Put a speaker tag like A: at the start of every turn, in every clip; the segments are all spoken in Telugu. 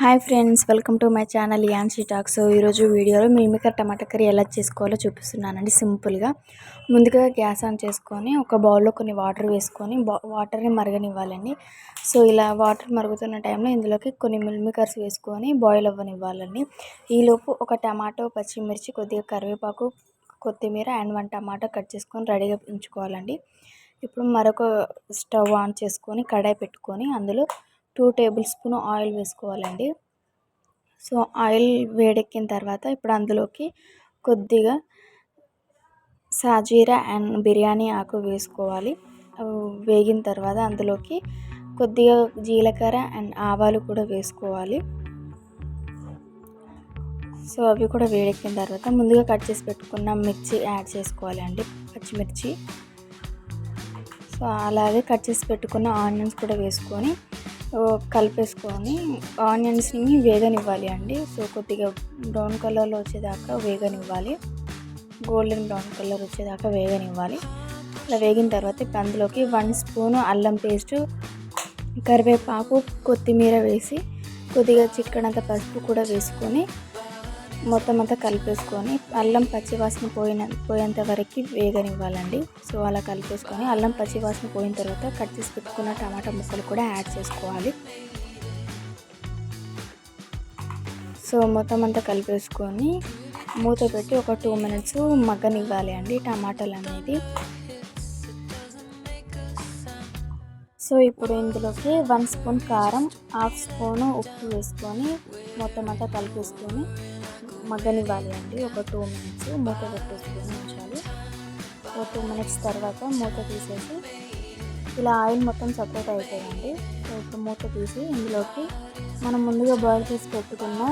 A: Hi friends, welcome to my channel ANSI talk. So ఈరోజు వీడియోలో మిల్మేకర్ టమాటా కర్రీ ఎలా చేసుకోవాలో చూపిస్తున్నానండి. సింపుల్గా ముందుగా గ్యాస్ ఆన్ చేసుకొని ఒక బౌల్లో కొన్ని వాటర్ వేసుకొని వాటర్ని మరగనివ్వాలండి. సో ఇలా వాటర్ మరుగుతున్న టైంలో ఇందులోకి కొన్ని మిల్మేకర్స్ వేసుకొని బాయిల్ అవ్వనివ్వాలండి. ఈలోపు ఒక టమాటో, పచ్చిమిర్చి, కొద్దిగా కరివేపాకు, కొత్తిమీర అండ్ 1 టమాటా కట్ చేసుకొని రెడీగా ఉంచుకోవాలండి. ఇప్పుడు మరొక స్టవ్ ఆన్ చేసుకొని కడాయి పెట్టుకొని అందులో 2 టేబుల్ స్పూన్ ఆయిల్ వేసుకోవాలండి. సో ఆయిల్ వేడెక్కిన తర్వాత ఇప్పుడు అందులోకి కొద్దిగా సాజీరా అండ్ బిర్యానీ ఆకు వేసుకోవాలి. వేగిన తర్వాత అందులోకి కొద్దిగా జీలకర్ర అండ్ ఆవాలు కూడా వేసుకోవాలి. సో అవి కూడా వేడెక్కిన తర్వాత ముందుగా కట్ చేసి పెట్టుకున్న మిర్చి యాడ్ చేసుకోవాలండి, పచ్చిమిర్చి. సో అలాగే కట్ చేసి పెట్టుకున్న ఆనియన్స్ కూడా వేసుకొని కలిపేసుకొని ఆనియన్స్ని వేగనివ్వాలి అండి. సో కొద్దిగా బ్రౌన్ కలర్లో వచ్చేదాకా వేగనివ్వాలి, గోల్డెన్ బ్రౌన్ కలర్ వచ్చేదాకా వేగనివ్వాలి. ఇలా వేగిన తర్వాత ఇప్పుడు అందులోకి 1 స్పూను అల్లం పేస్ట్, కరివేపాకు, కొత్తిమీర వేసి కొద్దిగా చిక్కడంత పసుపు కూడా వేసుకొని మొత్తం అంతా కలిపేసుకొని అల్లం పచ్చివాసన పోయేంత వరకు వేగనివ్వాలండి. సో అలా కలిపేసుకొని అల్లం పచ్చివాసన పోయిన తర్వాత కట్ చేసి పెట్టుకున్న టమాటా ముక్కలు కూడా యాడ్ చేసుకోవాలి. సో మొత్తం అంతా కలిపేసుకొని మూత పెట్టి ఒక 2 మినిట్స్ మగ్గనివ్వాలి అండి టమాటాలు అనేది. సో ఇప్పుడు ఇందులోకి 1 స్పూన్ కారం, 1/2 స్పూను ఉప్పు వేసుకొని మొత్తం అంతా కలిపేసుకొని మగ్గనివ్వాలి అండి. ఒక 2 మినిట్స్ మూత పెట్టేసుకొని ఉంచాలి. ఒక 2 మినిట్స్ తర్వాత మూత తీసేసి ఇలా ఆయిల్ మొత్తం సపరేట్ అయిపోయిందండి. సో ఇప్పుడు మూత తీసి ఇందులోకి మనం ముందుగా బాయిల్ చేసి పెట్టుకున్న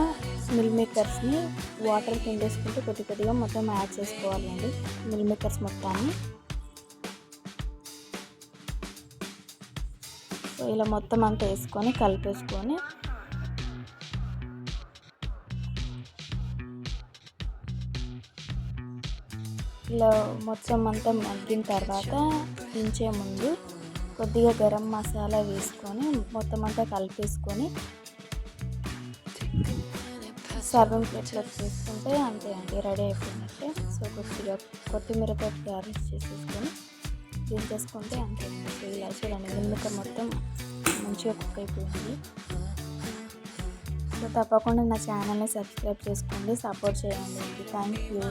A: మిల్మేకర్స్ని వాటర్ కిందేసుకుంటూ కొద్దిగా మొత్తం యాడ్ చేసుకోవాలి అండి, మిల్మేకర్స్ మొత్తాన్ని. సో ఇలా మొత్తం అంతా వేసుకొని కలిపేసుకొని ఇలా మొత్తం అంతా మగ్గిన తర్వాత దించే ముందు కొద్దిగా గరం మసాలా వేసుకొని మొత్తం అంతా కలిపేసుకొని సర్వింగ్ ప్లేట్లో తీసుకుంటే అంతే అండి, రెడీ అయిపోయినట్టే. సో కొద్దిగా కొత్తిమీరతో గార్నిష్ చేసేసుకొని దించేసుకుంటే అంతే అండి. సో ఇలా చూడండి, మిల్మేకర్ మొత్తం మంచిగా కుక్ అయిపోయింది. సో తప్పకుండా నా ఛానల్ని సబ్స్క్రైబ్ చేసుకోండి, సపోర్ట్ చేయండి. Thank you.